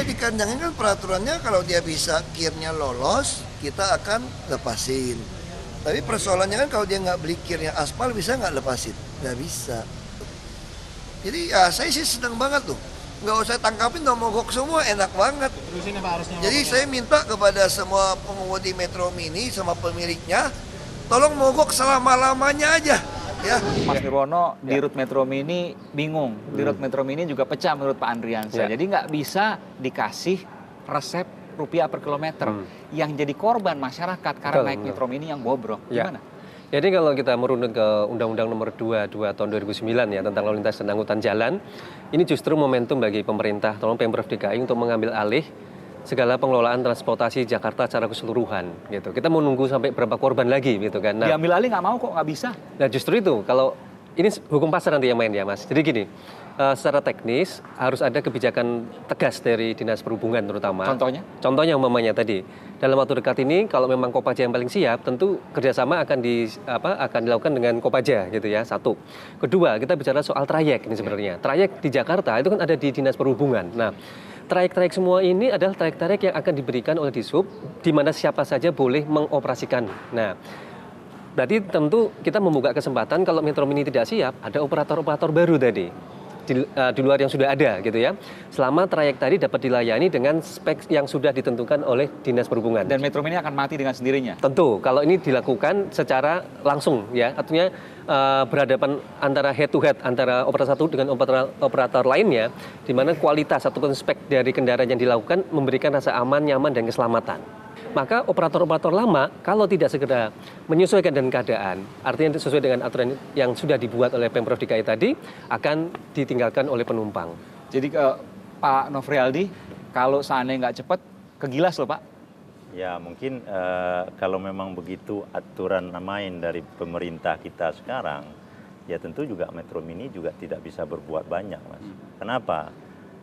dikandangin kan peraturannya kalau dia bisa kirnya lolos, kita akan lepasin. Tapi persoalannya kan kalau dia nggak beli kirnya aspal, bisa nggak lepasin? Nggak bisa. Jadi ya saya sih senang banget tuh. Nggak usah tangkapin dong, mogok semua, enak banget. Jadi saya minta kepada semua pengemudi Metro Mini sama pemiliknya, tolong mogok selama-lamanya aja. Ya. Mas Nirwono di rute Metro Mini bingung, di rute Metro Mini juga pecah menurut Pak Andriansyah. Jadi nggak bisa dikasih resep rupiah per kilometer. Yang jadi korban masyarakat karena naik Metro Mini yang bobrok. Gimana? Jadi kalau kita merunut ke Undang-Undang Nomor 22 tahun 2009 ya tentang lalu lintas dan angkutan jalan, ini justru momentum bagi pemerintah, tolong Pemprov DKI untuk mengambil alih segala pengelolaan transportasi Jakarta secara keseluruhan gitu. Kita mau nunggu sampai berapa korban lagi gitu kan. Nah, diambil alih nggak mau kok, nggak bisa. Nah justru itu, kalau ini hukum pasar nanti yang main ya Mas. Jadi gini, secara teknis harus ada kebijakan tegas dari Dinas Perhubungan terutama. Contohnya? Contohnya umpamanya tadi, dalam waktu dekat ini kalau memang Kopaja yang paling siap, tentu kerjasama akan dilakukan dengan Kopaja gitu ya, satu. Kedua, kita bicara soal trayek ini sebenarnya. Trayek di Jakarta itu kan ada di Dinas Perhubungan. Nah, trayek-trayek semua ini adalah trayek-trayek yang akan diberikan oleh Dishub, di mana siapa saja boleh mengoperasikan. Nah, berarti tentu kita membuka kesempatan kalau Metro Mini tidak siap, ada operator-operator baru tadi. Di luar yang sudah ada gitu ya. Selama trayek tadi dapat dilayani dengan spek yang sudah ditentukan oleh Dinas Perhubungan. Dan Metro Mini akan mati dengan sendirinya. Tentu, kalau ini dilakukan secara langsung ya, artinya berhadapan antara head to head antara operator satu dengan operator lainnya, di mana kualitas ataupun spek dari kendaraan yang dilakukan memberikan rasa aman, nyaman dan keselamatan. Maka operator-operator lama kalau tidak segera menyesuaikan dengan keadaan, artinya sesuai dengan aturan yang sudah dibuat oleh Pemprov DKI tadi, akan ditinggalkan oleh penumpang. Jadi Pak Nofrialdi, kalau seandainya nggak cepat, kegilas loh Pak. Ya mungkin kalau memang begitu aturan main dari pemerintah kita sekarang, ya tentu juga Metro Mini juga tidak bisa berbuat banyak Mas. Kenapa?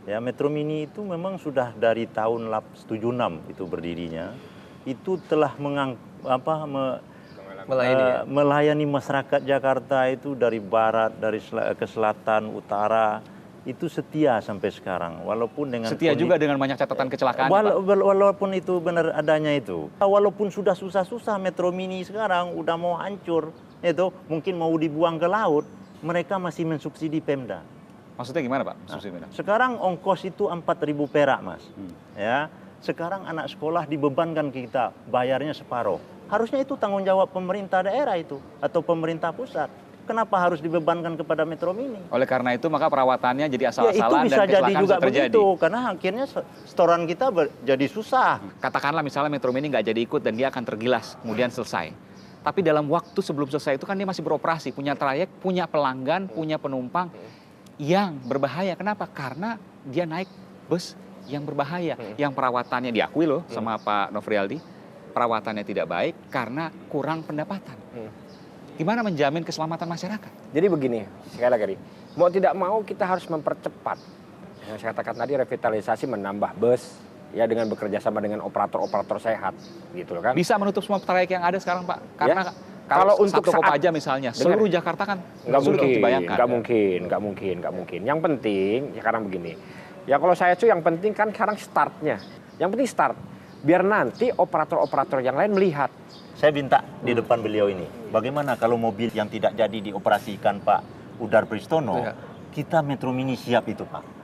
Ya Metro Mini itu memang sudah dari tahun 76 itu berdirinya, itu telah melayani masyarakat Jakarta itu dari barat, dari ke selatan, utara, itu setia sampai sekarang. Walaupun dengan setia juga dengan banyak catatan kecelakaan. Walaupun itu benar adanya itu. Walaupun sudah susah-susah Metro Mini sekarang udah mau hancur, itu mungkin mau dibuang ke laut, mereka masih mensubsidi Pemda. Maksudnya gimana Pak? Sekarang ongkos itu 4.000 perak Mas. Ya, sekarang anak sekolah dibebankan kita bayarnya separuh. Harusnya itu tanggung jawab pemerintah daerah itu atau pemerintah pusat. Kenapa harus dibebankan kepada Metro Mini? Oleh karena itu maka perawatannya jadi asal-asalan ya, itu bisa dan jadi juga terjadi. Begitu, karena akhirnya setoran kita jadi susah. Katakanlah misalnya Metro Mini nggak jadi ikut dan dia akan tergilas, kemudian selesai. Tapi dalam waktu sebelum selesai itu kan dia masih beroperasi, punya trayek, punya pelanggan, punya penumpang yang berbahaya. Kenapa? Karena dia naik bus yang berbahaya, yang perawatannya diakui loh sama Pak Nofrialdi, perawatannya tidak baik karena kurang pendapatan. Gimana menjamin keselamatan masyarakat? Jadi begini, sekali lagi, mau tidak mau kita harus mempercepat. Yang saya katakan tadi revitalisasi menambah bus, ya dengan bekerja sama dengan operator-operator sehat, gitu loh kan? Bisa menutup semua trayek yang ada sekarang Pak, karena ya? Kalau untuk satu Kopaja misalnya, seluruh Jakarta kan sulit dibayangkan. Nggak mungkin. Yang penting, ya sekarang begini. Ya kalau saya tuh yang penting kan sekarang startnya. Yang penting start. Biar nanti operator-operator yang lain melihat. Saya minta di depan beliau ini, bagaimana kalau mobil yang tidak jadi dioperasikan Pak Udar Pristono, kita Metro Mini siap itu Pak.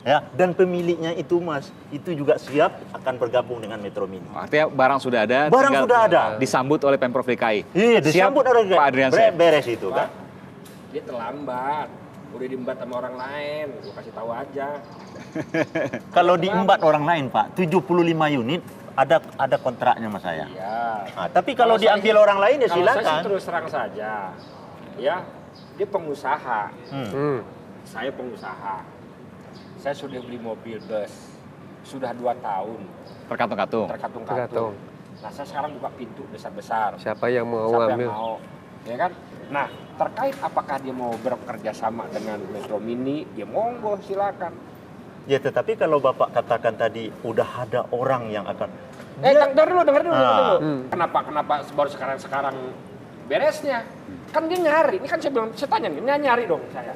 Ya, dan pemiliknya itu Mas, itu juga siap akan bergabung dengan Metro Mini. Artinya barang sudah ada, barang sudah ada, disambut oleh Pemprov DKI. Iya, disambut oleh Pak Andriansyah. Beres itu kan. Dia terlambat, udah diembat sama orang lain, gue kasih tahu aja. Kalau diembat orang lain Pak, 75 unit ada kontraknya sama saya. Iya. Nah, tapi kalau diambil orang lain ya silakan. Saya terus terang saja, ya dia pengusaha, saya pengusaha. Saya sudah beli mobil bus, sudah 2 tahun. Terkatung-katung. Nah saya sekarang buka pintu besar-besar. Siapa yang mau ambil? Ya kan? Nah terkait apakah dia mau bekerja sama dengan Metro Mini, ya monggo silakan. Ya tetapi kalau Bapak katakan tadi udah ada orang yang akan... Dengar dulu. Kenapa baru sekarang beresnya? Kan dia nyari, ini kan saya tanya nih, nyari dong saya.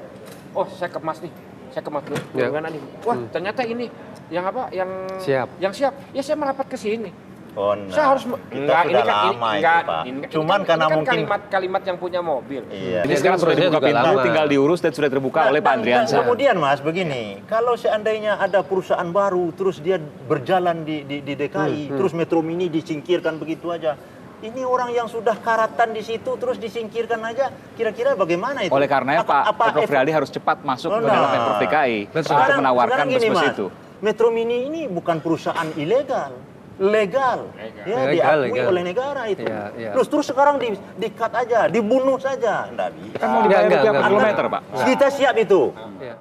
Oh saya ke Mas nih. saya ke Makro Perhubungan nih. Wah, ternyata ini yang apa? Yang siap. Ya saya merapat ke sini. Oh, nah. Saya harus Kita sudah lama itu, Pak. Cuman karena ini kan mungkin kalimat yang punya mobil. Iya. Jadi sekarang sudah dibuka juga pintu, lama. tinggal diurus dan sudah terbuka oleh Pak Andriansyah. Kemudian Mas, begini, kalau seandainya ada perusahaan baru, terus dia berjalan di DKI, terus Metro Mini disingkirkan begitu aja. Ini orang yang sudah karatan di situ, terus disingkirkan aja, kira-kira bagaimana itu? Oleh karenanya Pak Pemprov Rialdi harus cepat masuk ke dalam Pemprov DKI untuk menawarkan bus-bus itu. Metro Mini ini bukan perusahaan ilegal. Legal. Ya, Legal, diakui legal. oleh negara itu. Iya. Terus sekarang di-cut aja, dibunuh saja. Nggak bisa. Kan mau dibayar Enggak, rupiah per enggak. kilometer, Pak. Kita siap itu. Ya.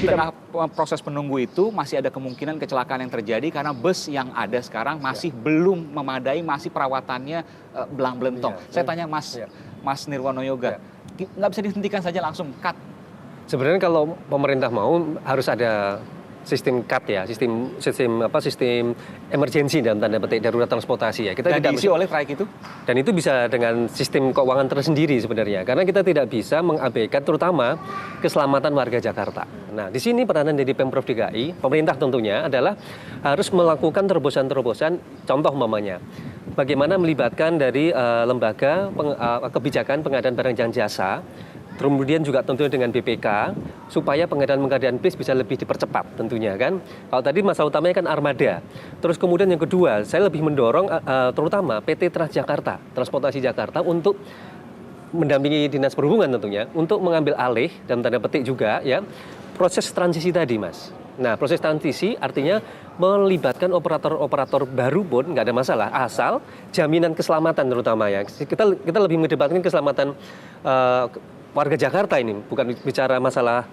Di tengah proses menunggu itu masih ada kemungkinan kecelakaan yang terjadi karena bus yang ada sekarang masih belum memadai, masih perawatannya belang belentong. Saya tanya Mas Nirwono Yoga, nggak bisa dihentikan saja langsung cut. Sebenarnya kalau pemerintah mau harus ada sistem cut ya, sistem emergensi dalam tanda petik darurat transportasi ya. Kita Dan tidak diisi bisa, oleh trayek itu? dan itu bisa dengan sistem keuangan tersendiri sebenarnya. Karena kita tidak bisa mengabaikan terutama keselamatan warga Jakarta. Nah, di sini peranan dari Pemprov DKI, pemerintah tentunya adalah harus melakukan terobosan-terobosan. Contoh umpamanya, bagaimana melibatkan dari lembaga kebijakan pengadaan barang dan jasa, kemudian juga tentunya dengan BPK, supaya pengadaan bis bisa lebih dipercepat tentunya kan. Kalau tadi masalah utamanya kan armada. Terus kemudian yang kedua, saya lebih mendorong terutama PT Transjakarta, Transportasi Jakarta untuk mendampingi Dinas Perhubungan tentunya, untuk mengambil alih, dalam tanda petik juga ya, proses transisi tadi Mas. Nah, proses transisi artinya melibatkan operator-operator baru pun nggak ada masalah, asal jaminan keselamatan terutama ya. Kita lebih mengedepankan keselamatan warga Jakarta ini, bukan bicara masalah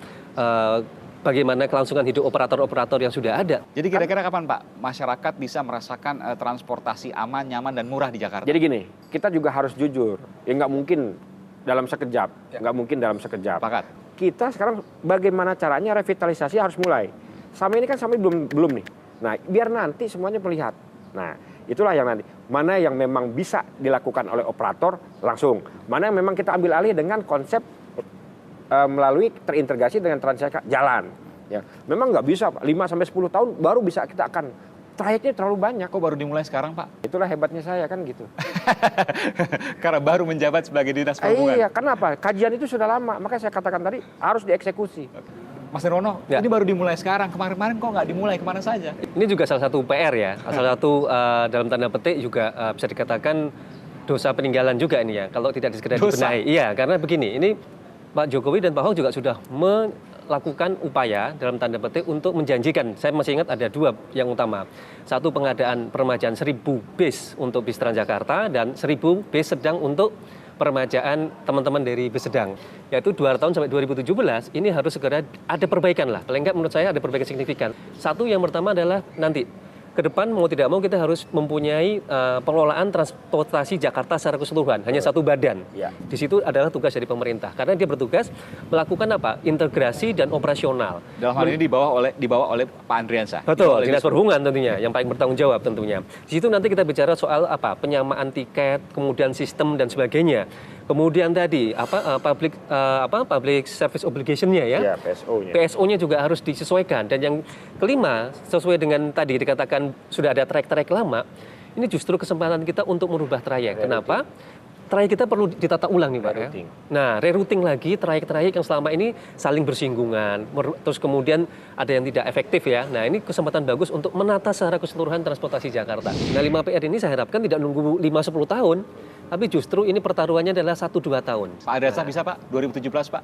bagaimana kelangsungan hidup operator-operator yang sudah ada. Jadi kira-kira kapan Pak masyarakat bisa merasakan transportasi aman, nyaman, dan murah di Jakarta? Jadi gini, kita juga harus jujur. Ya nggak mungkin dalam sekejap. Nggak mungkin dalam sekejap. Sepakat. Kita sekarang bagaimana caranya revitalisasi harus mulai. Sama ini kan sampai belum nih. Nah, biar nanti semuanya melihat. Nah, itulah yang nanti. Mana yang memang bisa dilakukan oleh operator langsung. Mana yang memang kita ambil alih dengan konsep melalui terintegrasi dengan Transjakarta jalan. Ya, memang nggak bisa, Pak. 5-10 tahun baru bisa kita akan. Trayeknya terlalu banyak. Kok baru dimulai sekarang Pak? Itulah hebatnya saya kan gitu. Karena baru menjabat sebagai Dinas Perhubungan. Iya, kenapa? Kajian itu sudah lama. Makanya saya katakan tadi harus dieksekusi. Mas Nirwono, Ya. ini baru dimulai sekarang. Kemarin-kemarin kok nggak dimulai, kemana saja? Ini juga salah satu PR ya, salah satu dalam tanda petik juga bisa dikatakan dosa peninggalan juga ini ya, kalau tidak segera dibenahi. Iya, karena begini, ini Pak Jokowi dan Pak Ahok juga sudah melakukan upaya dalam tanda petik untuk menjanjikan, saya masih ingat ada dua yang utama. Satu, pengadaan peremajaan 1000 bis untuk bis Transjakarta dan 1000 bis sedang untuk peremajaan teman-teman dari bis sedang, yaitu 2 tahun sampai 2017 ini harus segera ada perbaikan lah, paling enggak menurut saya ada perbaikan signifikan. Satu, yang pertama adalah nanti ke depan mau tidak mau kita harus mempunyai pengelolaan transportasi Jakarta secara keseluruhan, hanya satu badan. Ya. Di situ adalah tugas dari pemerintah, karena dia bertugas melakukan apa? Integrasi dan operasional. Dalam hal ini dibawa oleh Pak Andriansyah. Betul, Dinas Perhubungan tentunya, yang paling bertanggung jawab tentunya. Di situ nanti kita bicara soal apa? Penyamaan tiket, kemudian sistem dan sebagainya. Kemudian tadi public service obligation-nya ya. Iya, PSO-nya. PSO-nya juga harus disesuaikan. Dan yang kelima, sesuai dengan tadi dikatakan sudah ada trayek-trayek lama, ini justru kesempatan kita untuk merubah trayek. Kenapa? Trayek kita perlu ditata ulang nih Pak ya. Nah, rerouting lagi trayek-trayek yang selama ini saling bersinggungan, terus kemudian ada yang tidak efektif ya. Nah, ini kesempatan bagus untuk menata secara keseluruhan transportasi Jakarta. Nah, 5PR ini saya harapkan tidak nunggu 5-10 tahun, tapi justru ini pertaruhannya adalah 1-2 tahun. Pak Andriansyah bisa Pak? 2017 Pak?